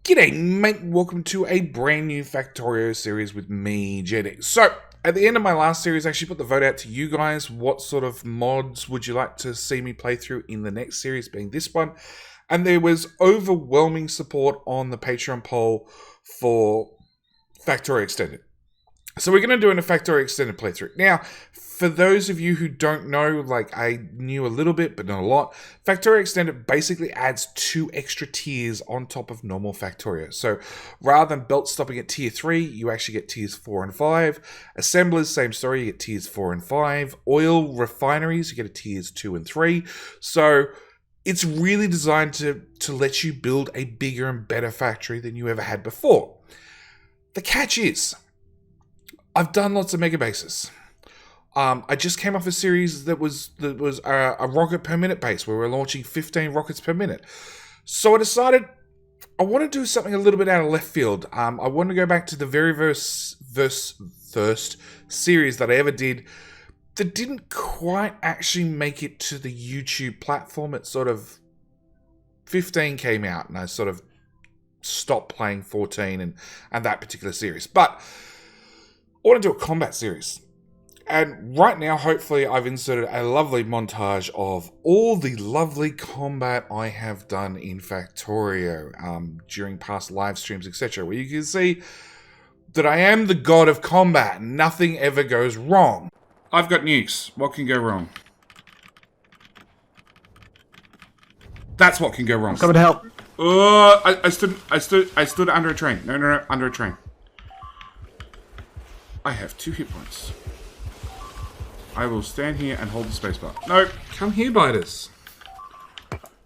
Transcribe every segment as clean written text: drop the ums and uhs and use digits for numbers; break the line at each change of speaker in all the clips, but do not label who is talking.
G'day mate, welcome to a brand new Factorio series with me, JD. So, at the end of my last series, I actually put the vote out to you guys. What sort of mods would you like to see me play through in the next series, being this one? And there was overwhelming support on the Patreon poll for Factorio Extended. So we're going to do a Factorio Extended playthrough. Now, for those of you who don't know, like I knew a little bit, but not a lot, Factorio Extended basically adds 2 extra tiers on top of normal Factorio. So rather than belt stopping at tier 3, you actually get tiers 4 and 5. Assemblers, same story, you get tiers 4 and 5. Oil refineries, you get a tiers 2 and 3. So it's really designed to let you build a bigger and better factory than you ever had before. The catch is, I've done lots of mega bases. I just came off a series that was a rocket per minute base where we're launching 15 rockets per minute. So I decided I want to do something a little bit out of left field. I want to go back to the very first series that I ever did that didn't quite actually make it to the YouTube platform. It sort of 15 came out and I sort of stopped playing 14 and that particular series. But I want to do a combat series. And right now, hopefully, I've inserted a lovely montage of all the lovely combat I have done in Factorio during past live streams, etc. Where you can see that I am the god of combat. Nothing ever goes wrong. I've got nukes. What can go wrong? That's what can go wrong.
I'm coming to help.
I stood under a train. No, under a train. I have 2 hit points. I will stand here and hold the spacebar. No, come here, biters.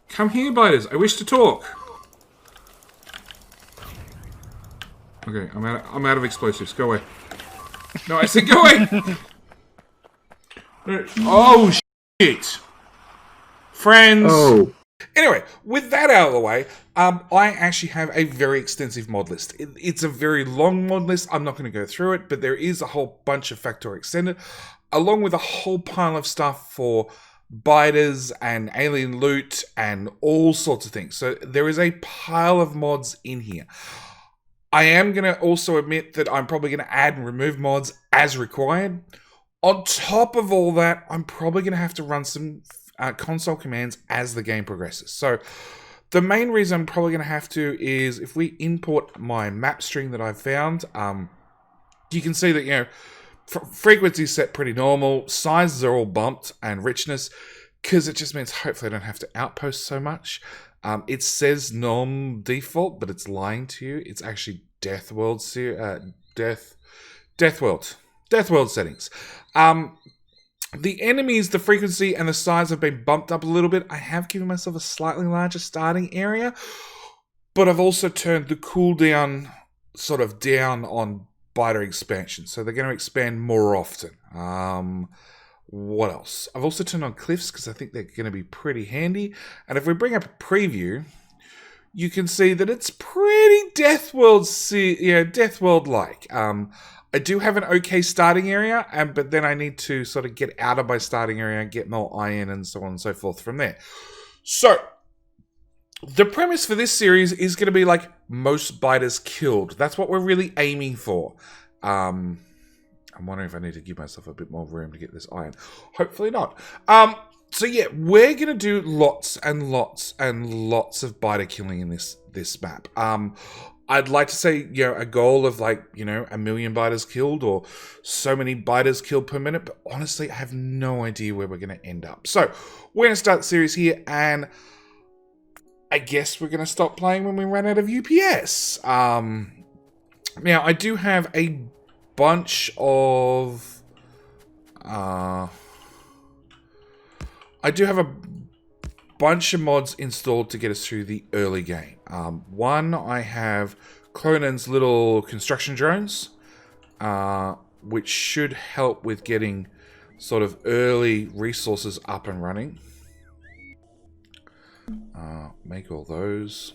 Come here, biters. I wish to talk. Okay, I'm out of explosives. Go away. No, I said go away. No. Oh shit, friends.
Oh.
Anyway, with that out of the way, I actually have a very extensive mod list. It's a very long mod list. I'm not going to go through it, but there is a whole bunch of Factorio Extended, along with a whole pile of stuff for biters and alien loot and all sorts of things. So there is a pile of mods in here. I am going to also admit that I'm probably going to add and remove mods as required. On top of all that, I'm probably going to have to run some console commands as the game progresses. So the main reason I'm probably going to have to is if we import my map string that I've found, you can see that, you know, frequency set pretty normal, sizes are all bumped, and richness, because it just means hopefully I don't have to outpost so much. It says norm default, but it's lying to you. It's actually Death World settings. The enemies, the frequency and the size have been bumped up a little bit. I have given myself a slightly larger starting area, but I've also turned the cooldown sort of down on biter expansion. So they're going to expand more often. What else? I've also turned on cliffs because I think they're going to be pretty handy. And if we bring up a preview, you can see that it's pretty Death World-like. I do have an okay starting area, but then I need to sort of get out of my starting area and get more iron and so on and so forth from there. So, the premise for this series is going to be like most biters killed. That's what we're really aiming for. I'm wondering if I need to give myself a bit more room to get this iron. Hopefully not. So yeah, we're going to do lots and lots and lots of biter killing in this map. I'd like to say, you know, a goal of like, you know, 1 million biters killed or so many biters killed per minute. But honestly, I have no idea where we're going to end up. So we're going to start the series here, and I guess we're going to stop playing when we run out of UPS. Now, I do have a bunch of... I do have a bunch of mods installed to get us through the early game. One, I have Clonan's little construction drones, which should help with getting sort of early resources up and running. Make all those.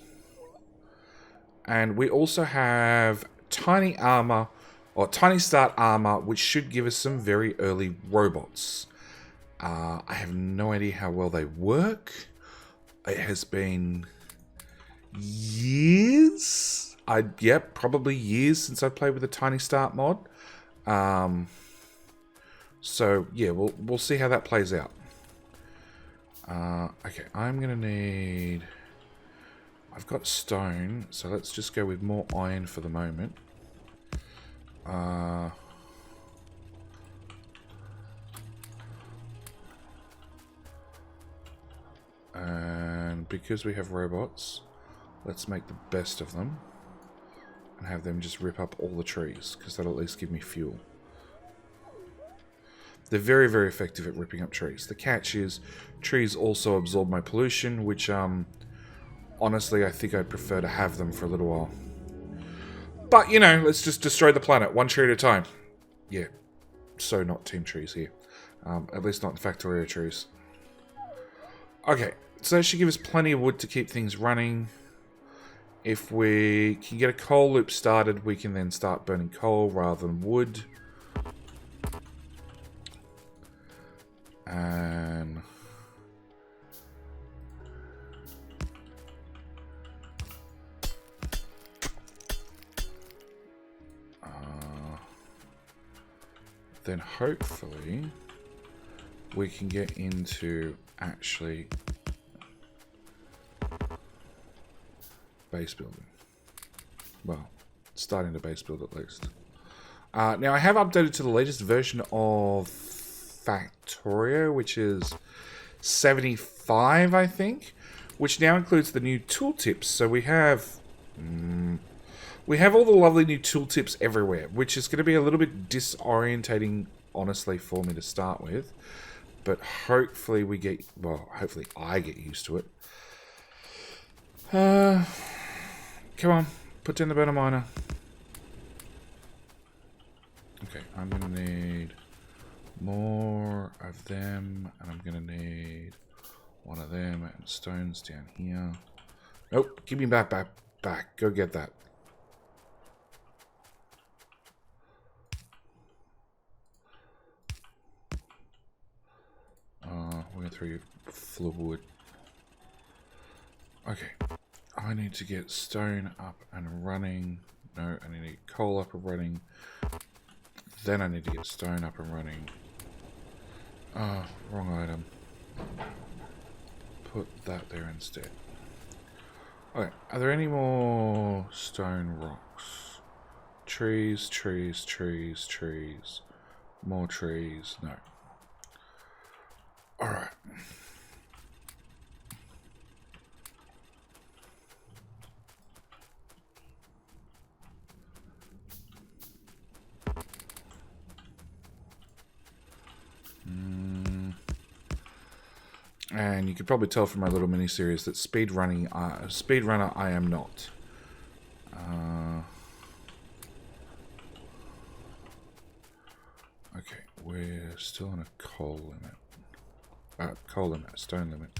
And we also have tiny armor, or tiny start armor, which should give us some very early robots. I have no idea how well they work. It has been years. Yep, probably years since I played with the Tiny Start mod. So yeah, we'll see how that plays out. Okay, I'm gonna need. I've got stone, so let's just go with more iron for the moment. And because we have robots, let's make the best of them and have them just rip up all the trees, because that'll at least give me fuel. They're very, very effective at ripping up trees. The catch is trees also absorb my pollution, which honestly I think I'd prefer to have them for a little while. But, you know, let's just destroy the planet one tree at a time. Yeah, so not team trees here. At least not Factorio trees. Okay, so that should give us plenty of wood to keep things running. If we can get a coal loop started, we can then start burning coal rather than wood. And then hopefully we can get into actually base building. Well, starting to base build at least. Now I have updated to the latest version of Factorio, which is 75, I think, which now includes the new tooltips. So we have all the lovely new tooltips everywhere, which is going to be a little bit disorientating, honestly, for me to start with. But hopefully we get, well, hopefully I get used to it. Come on, put down the burner miner. Okay, I'm going to need more of them, and I'm going to need one of them, and stones down here. Nope, give me back. Go get that. We're going to throw you full of wood. Okay, I need to get stone up and running. No, I need to get coal up and running. Then I need to get stone up and running. Oh, wrong item. Put that there instead. Okay, are there any more stone rocks? Trees. More trees. No. Alright. And you can probably tell from my little mini-series that speedrunner I am not. Okay, we're still on a coal limit. Stone limit.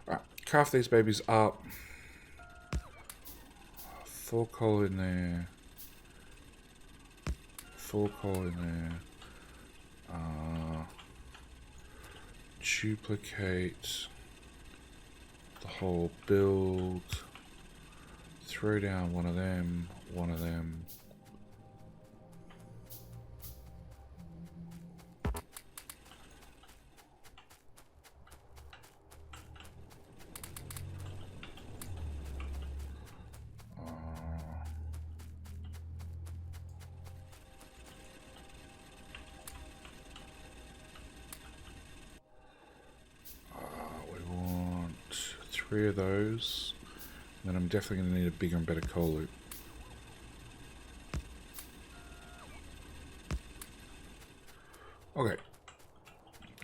Alright, craft these babies up. 4 coal in there. 4 coal in there. Duplicate the whole build. Throw down one of them. We want 3 of those. Then I'm definitely going to need a bigger and better coal loop. Okay.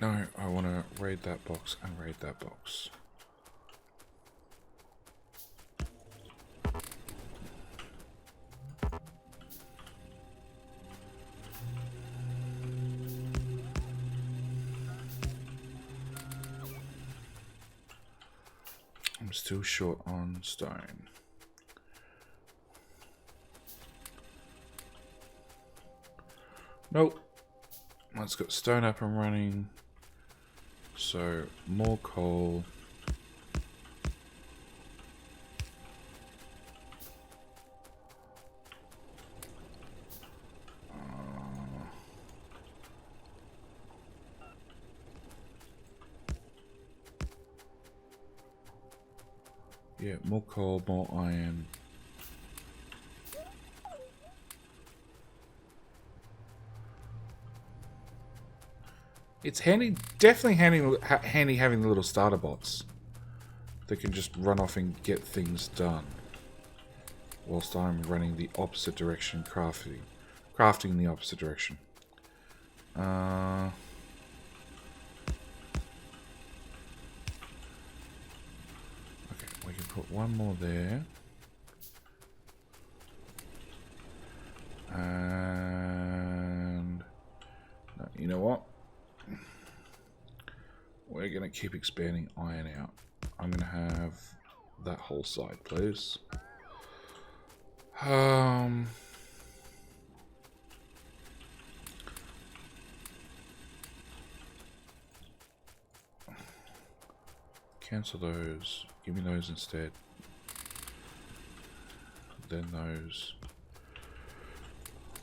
No, I want to raid that box and raid that box. I'm still short on stone. Nope. Let's get stone up and running. So, more coal. Yeah, more coal, more iron. It's handy, definitely handy having the little starter bots that can just run off and get things done, whilst I'm running the opposite direction, crafting in the opposite direction. Okay, we can put one more there, and no, you know what? We're going to keep expanding iron out. I'm going to have that whole side, please. Cancel those. Give me those instead. Then those.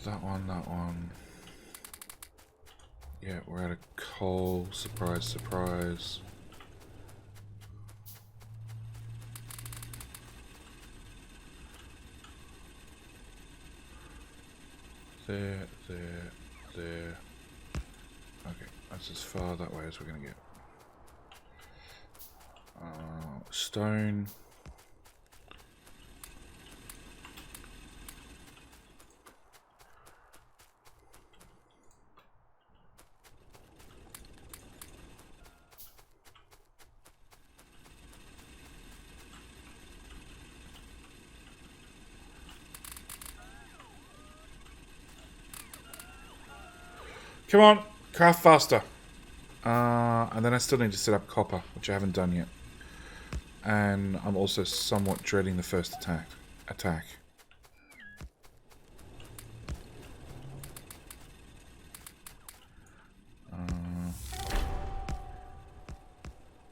That one, that one. Yeah, we're out of coal. Surprise, surprise. There, there, there. Okay, that's as far that way as we're going to get. Stone. Come on, craft faster. And then I still need to set up copper, which I haven't done yet. And I'm also somewhat dreading the first attack.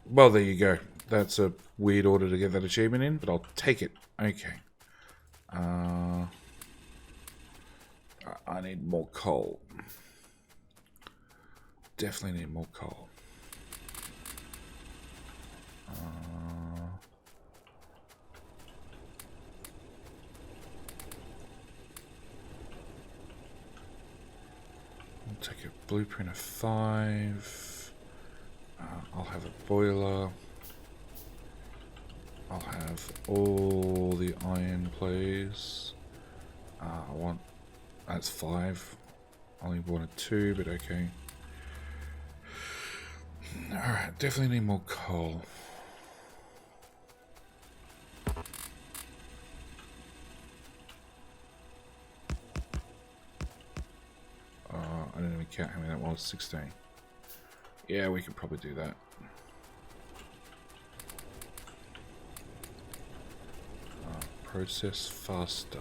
Well, there you go. That's a weird order to get that achievement in, but I'll take it. Okay. I need more coal. Definitely need more coal. I'll take a blueprint of 5. I'll have a boiler. I'll have all the iron, please. I want... That's 5. Only wanted 2, but okay. Alright, definitely need more coal. I didn't even count how many that was. 16. Yeah, we could probably do that. Process faster.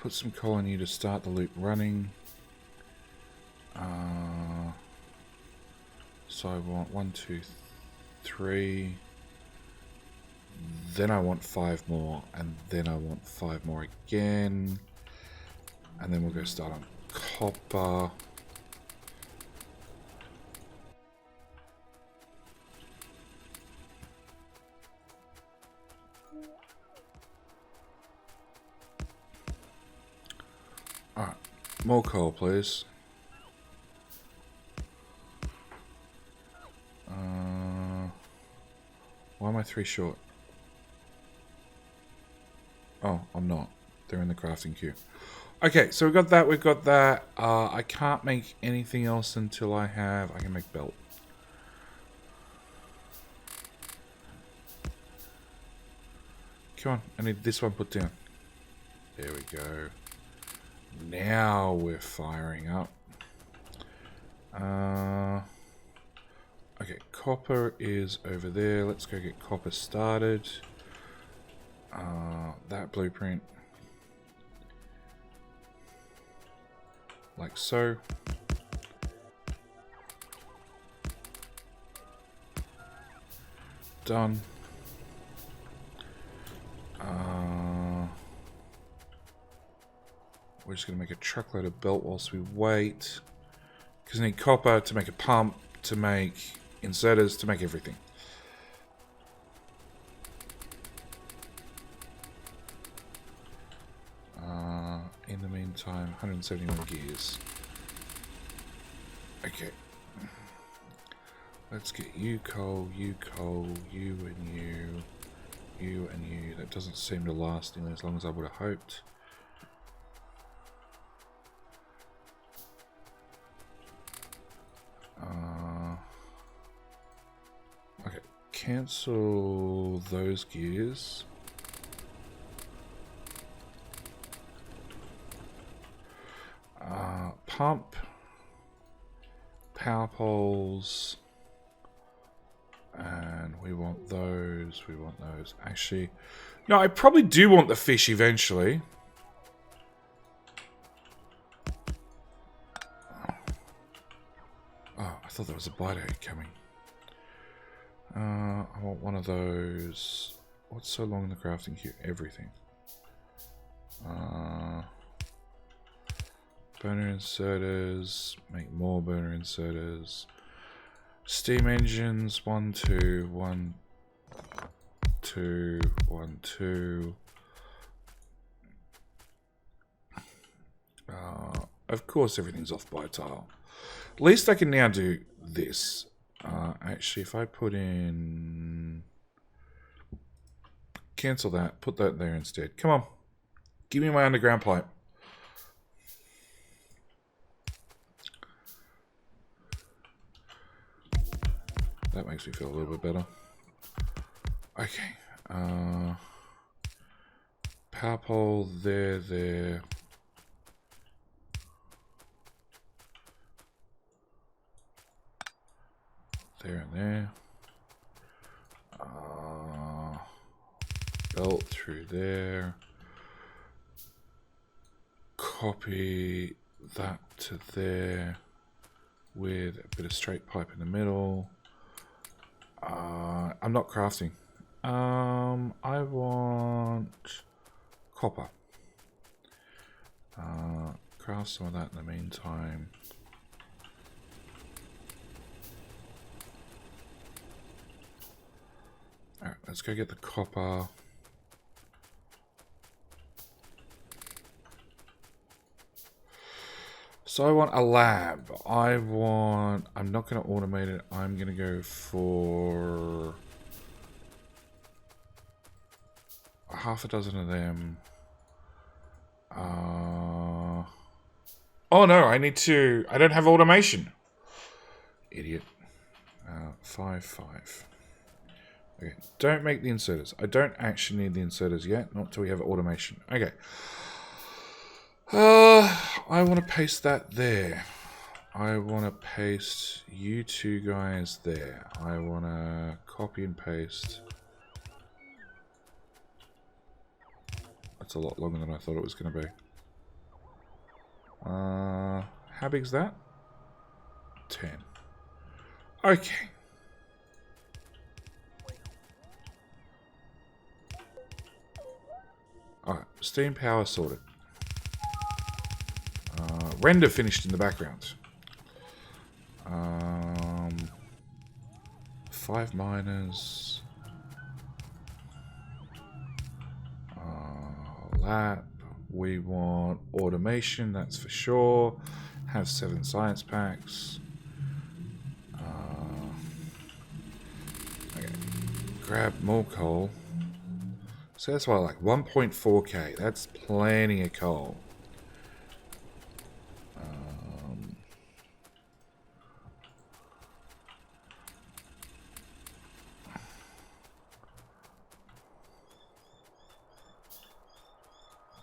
Put some coal on you to start the loop running. So I want 1, 2, 3. Then I want 5 more, and then I want 5 more again. And then we'll go start on copper. Alright, more coal, please. Why am I 3 short? Oh, I'm not. They're in the crafting queue. Okay, so we've got that, we've got that. I can't make anything else until I can make belt. Come on, I need this one put down. There we go. Now we're firing up. Okay, copper is over there. Let's go get copper started. That blueprint. Like so. Done. We're just going to make a truckload of belt whilst we wait. Because we need copper to make a pump, to make inserters, to make everything. In the meantime, 171 gears. Okay. Let's get you coal, you and you, you and you. That doesn't seem to last nearly as long as I would have hoped. Okay, cancel those gears. Pump, power poles, and we want those, Actually, no, I probably do want the fish eventually. Oh, I thought there was a bite egg coming. I want one of those. What's so long in the crafting queue? Everything. Burner inserters. Make more burner inserters. Steam engines. 1, 2, 1, 2, 1, 2. Of course, everything's off by a tile. At least I can now do this. Actually, if I put in... Cancel that. Put that there instead. Come on. Give me my underground pipe. That makes me feel a little bit better. Okay. Power pole there. There and there. Belt through there. Copy that to there with a bit of straight pipe in the middle. I'm not crafting. I want copper. Craft some of that in the meantime. Alright, let's go get the copper. So I want a lab. I'm not going to automate it. I'm going to go for half a dozen of them. Oh no, I don't have automation. Idiot. 5, 5. Okay, don't make the inserters. I don't actually need the inserters yet, not till we have automation. Okay. I want to paste that there. I want to paste you two guys there. I want to copy and paste. That's a lot longer than I thought it was going to be. How big's that? 10. Okay. Alright, steam power sorted. Render finished in the background. 5 miners. Lab. We want automation, that's for sure. Have 7 science packs. Okay. Grab more coal. So that's why I like 1.4k. That's plenty of coal.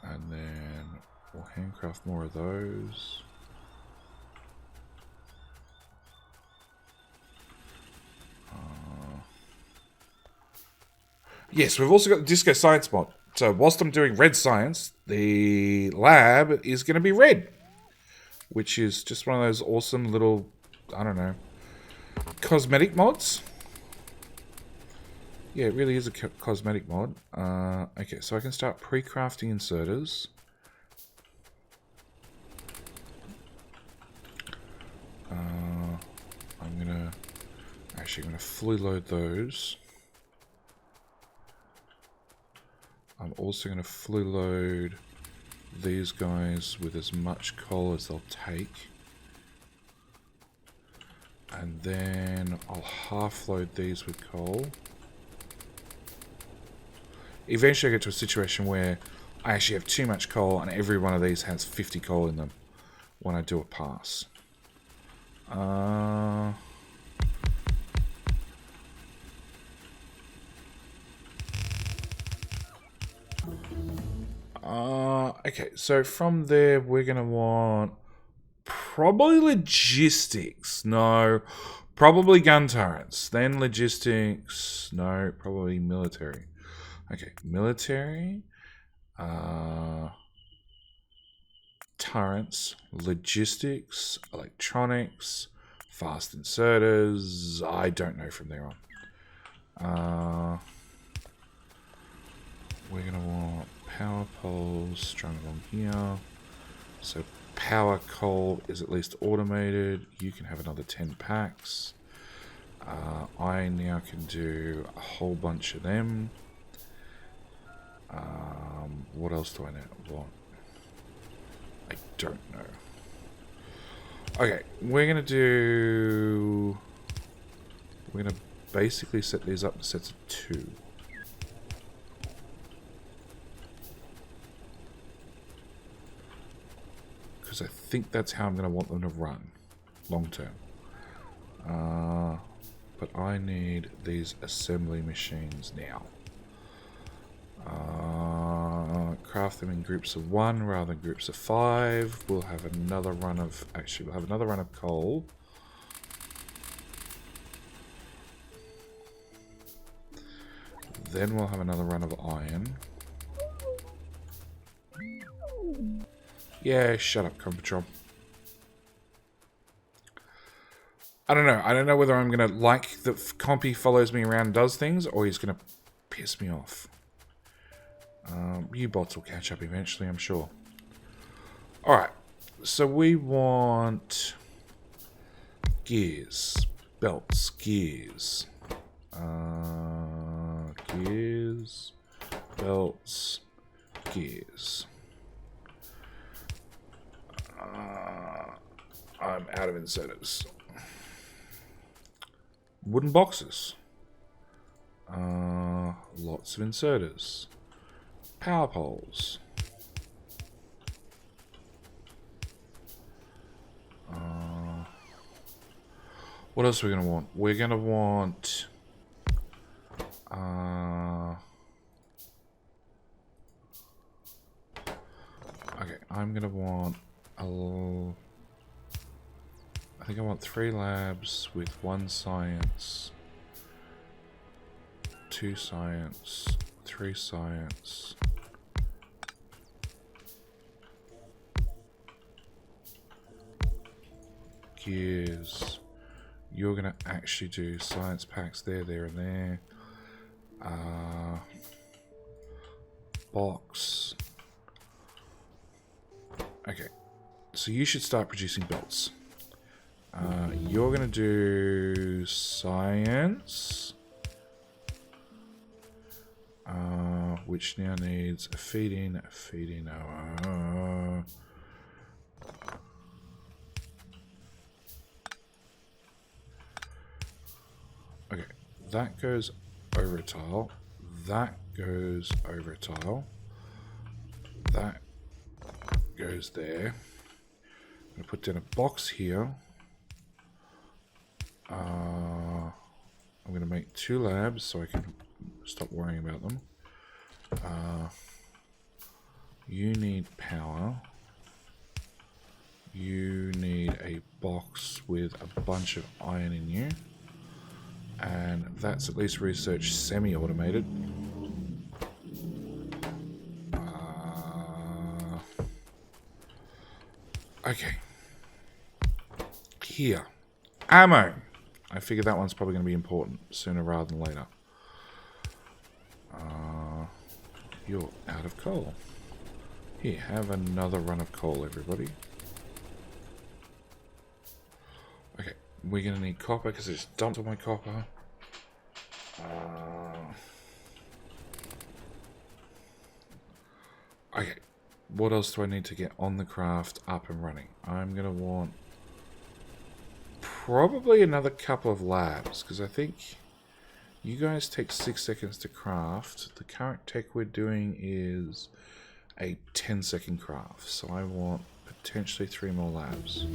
And then we'll handcraft more of those. Yes, we've also got the Disco Science mod. So whilst I'm doing red science, the lab is going to be red. Which is just one of those awesome little, I don't know, cosmetic mods. Yeah, it really is a cosmetic mod. Okay, so I can start pre-crafting inserters. I'm gonna fully load those. I'm also gonna fully load these guys with as much coal as they'll take. And then I'll half load these with coal. Eventually I get to a situation where I actually have too much coal and every one of these has 50 coal in them when I do a pass. Okay, so from there we're going to want probably logistics. No, probably gun turrets. Then logistics. No, probably military. Okay, military. Turrets, logistics, electronics, fast inserters. I don't know from there on. We're going to want power poles strung along here. So power coal is at least automated. You can have another 10 packs. I now can do a whole bunch of them. What else do I want? I don't know. Okay, we're going to basically set these up in sets of 2. Because I think that's how I'm going to want them to run long term. But I need these assembly machines now. Craft them in groups of 1 rather than groups of 5. We'll have another run of coal. Then we'll have another run of iron. Yeah, shut up, Compatron. I don't know. I don't know whether I'm going to like that Compy follows me around and does things, or he's going to piss me off. You bots will catch up eventually, I'm sure. Alright, so we want gears, belts, gears. Gears, belts, gears. I'm out of inserters. Wooden boxes. Lots of inserters. Power poles. What else are we going to want? We're going to want... okay, I'm going to want... I think I want 3 labs with 1 science, 2 science, 3 science. Gears. You're going to actually do science packs there, and there. Box. Okay. So you should start producing belts. You're going to do science. Which now needs a feed in. Okay, that goes over a tile. That goes over a tile. That goes there. I'm going to put down a box here. I'm going to make 2 labs so I can stop worrying about them. You need power. You need a box with a bunch of iron in you. And that's at least research semi-automated. Okay. Here. Ammo. I figure that one's probably going to be important sooner rather than later. You're out of coal. Here, have another run of coal, everybody. Okay, we're going to need copper because I just dumped all my copper. Okay, what else do I need to get on the craft up and running? I'm going to want probably another couple of labs because I think you guys take 6 seconds to craft. The current tech we're doing is a 10-second craft. So I want potentially 3 more labs.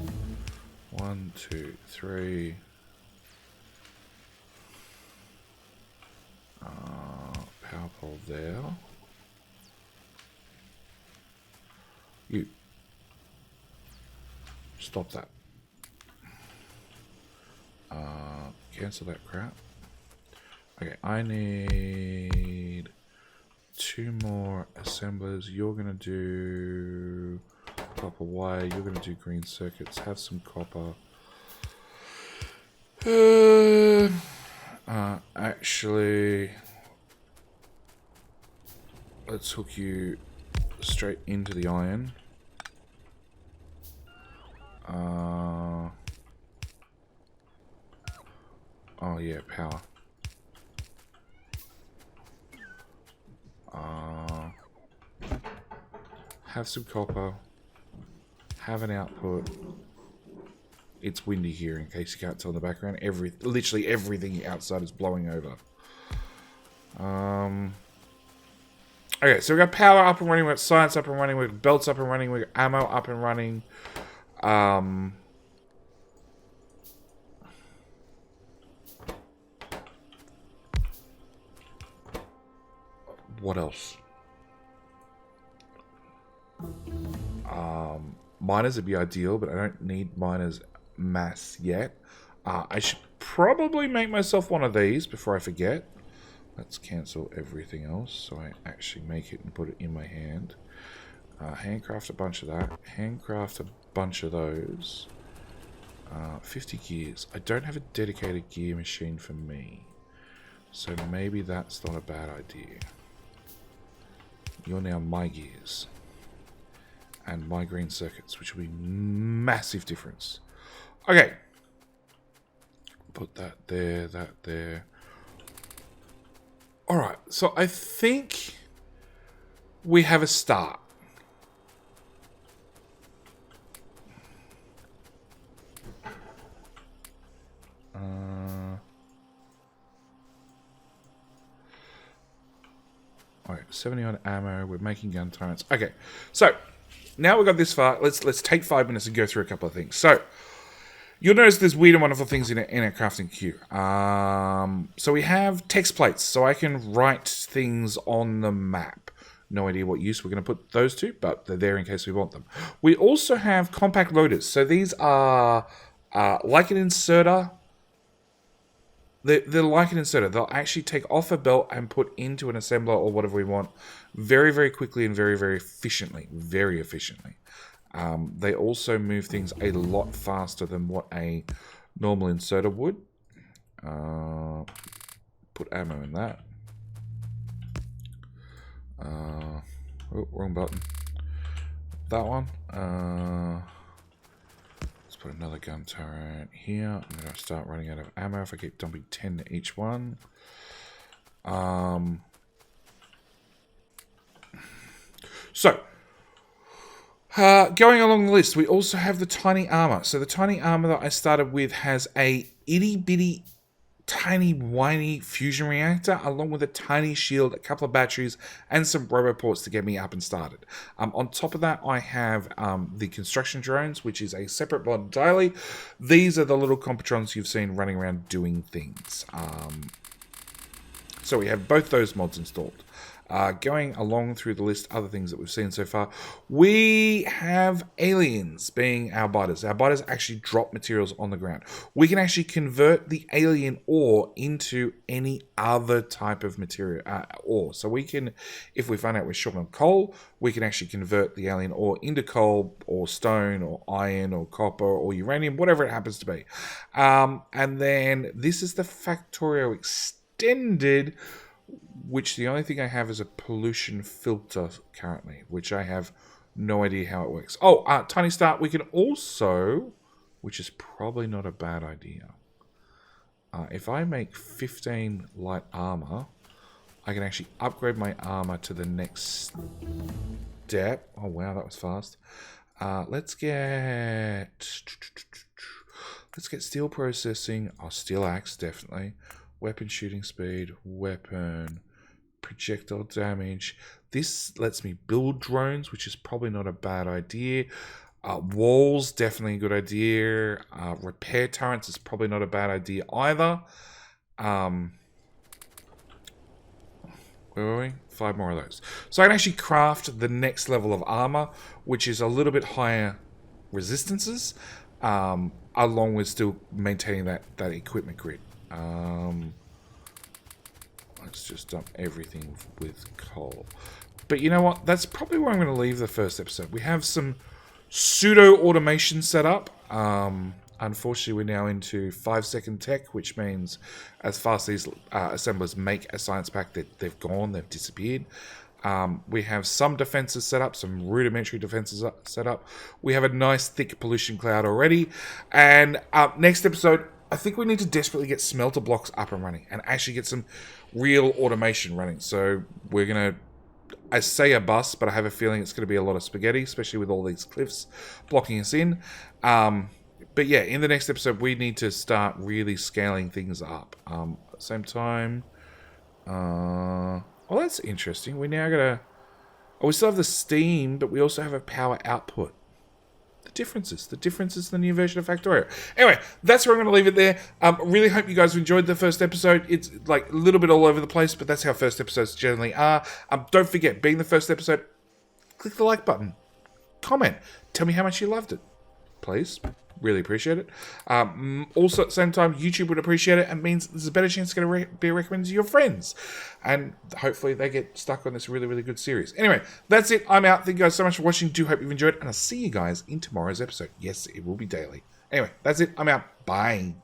1, 2, 3. Power pole there. You. Stop that. Cancel that crap. Okay, I need 2 more assemblers. You're going to do copper wire. You're going to do green circuits. Have some copper. Actually, let's hook you straight into the iron. Oh yeah, power. Have some copper. Have an output. It's windy here, in case you can't tell in the background. Literally everything outside is blowing over. Okay, so we got power up and running, we got science up and running, we got belts up and running, we got ammo up and running. What else? Miners would be ideal, but I don't need miners mass yet. I should probably make myself one of these before I forget. Let's cancel everything else so I actually make it and put it in my hand. Handcraft a bunch of that. Handcraft a bunch of those. 50 gears. I don't have a dedicated gear machine for me. So maybe that's not a bad idea. You're now my gears. And my green circuits, which will be massive difference. Okay. Put that there, that there. Alright, so I think we have a start. Alright, 70 on ammo, we're making gun turrets. Okay, so now we've got this far. Let's take 5 minutes and go through a couple of things. So you'll notice there's weird and wonderful things in a crafting queue. So we have text plates, so I can write things on the map. No idea what use we're going to put those to, but they're there in case we want them. We also have compact loaders. So these are like an inserter. They're like an inserter. They'll actually take off a belt and put into an assembler or whatever we want very, very quickly and very, very efficiently. Very efficiently. They also move things a lot faster than what a normal inserter would. Put ammo in that. Oh, wrong button. That one. Let's put another gun turret here. I'm going to start running out of ammo if I keep dumping 10 to each one. So, going along the list, we also have the tiny armor. So the tiny armor that I started with has a itty bitty tiny whiny fusion reactor along with a tiny shield, a couple of batteries and some roboports to get me up and started. On top of that, I have the construction drones, which is a separate mod entirely. These are the little Compotrons you've seen running around doing things. So we have both those mods installed. Going along through the list, other things that we've seen so far, we have aliens being our biters. Our biters actually drop materials on the ground. We can actually convert the alien ore into any other type of material ore. So we can, if we find out we're short on coal, we can actually convert the alien ore into coal or stone or iron or copper or uranium, whatever it happens to be. And then this is the Factorio Extended, which the only thing I have is a pollution filter currently, which I have no idea how it works. Oh, tiny start. We can also, which is probably not a bad idea. If I make 15 light armor, I can actually upgrade my armor to the next step. Oh, wow, that was fast. Let's get steel processing. Oh, steel axe, definitely. Weapon shooting speed, weapon, projectile damage. This lets me build drones, which is probably not a bad idea. Walls, definitely a good idea. Repair turrets is probably not a bad idea either. Where were we? 5 more of those. So I can actually craft the next level of armor, which is a little bit higher resistances, along with still maintaining that equipment grid. Let's just dump everything with coal. But you know what? That's probably where I'm going to leave the first episode. We have some pseudo automation set up. Unfortunately, we're now into 5-second tech, which means as fast as these assemblers make a science pack, they've gone, they've disappeared. We have some defenses set up, some rudimentary defenses set up. We have a nice thick pollution cloud already. And next episode, I think we need to desperately get smelter blocks up and running and actually get some real automation running. So we're going to, I say a bus, but I have a feeling it's going to be a lot of spaghetti, especially with all these cliffs blocking us in. But yeah, in the next episode, we need to start really scaling things up. At the same time, well, that's interesting. We now got to, we still have the steam, but we also have a power output. The differences in the new version of Factorio. Anyway, that's where I'm going to leave it there. Really hope you guys enjoyed the first episode. It's like a little bit all over the place, but that's how first episodes generally are. Don't forget, being the first episode, click the like button. Comment. Tell me how much you loved it. Please. Really appreciate it. Also, at the same time, YouTube would appreciate it. It means there's a better chance it's going to be recommended to your friends. And hopefully they get stuck on this really, really good series. Anyway, that's it. I'm out. Thank you guys so much for watching. Do hope you've enjoyed. And I'll see you guys in tomorrow's episode. Yes, it will be daily. Anyway, that's it. I'm out. Bye.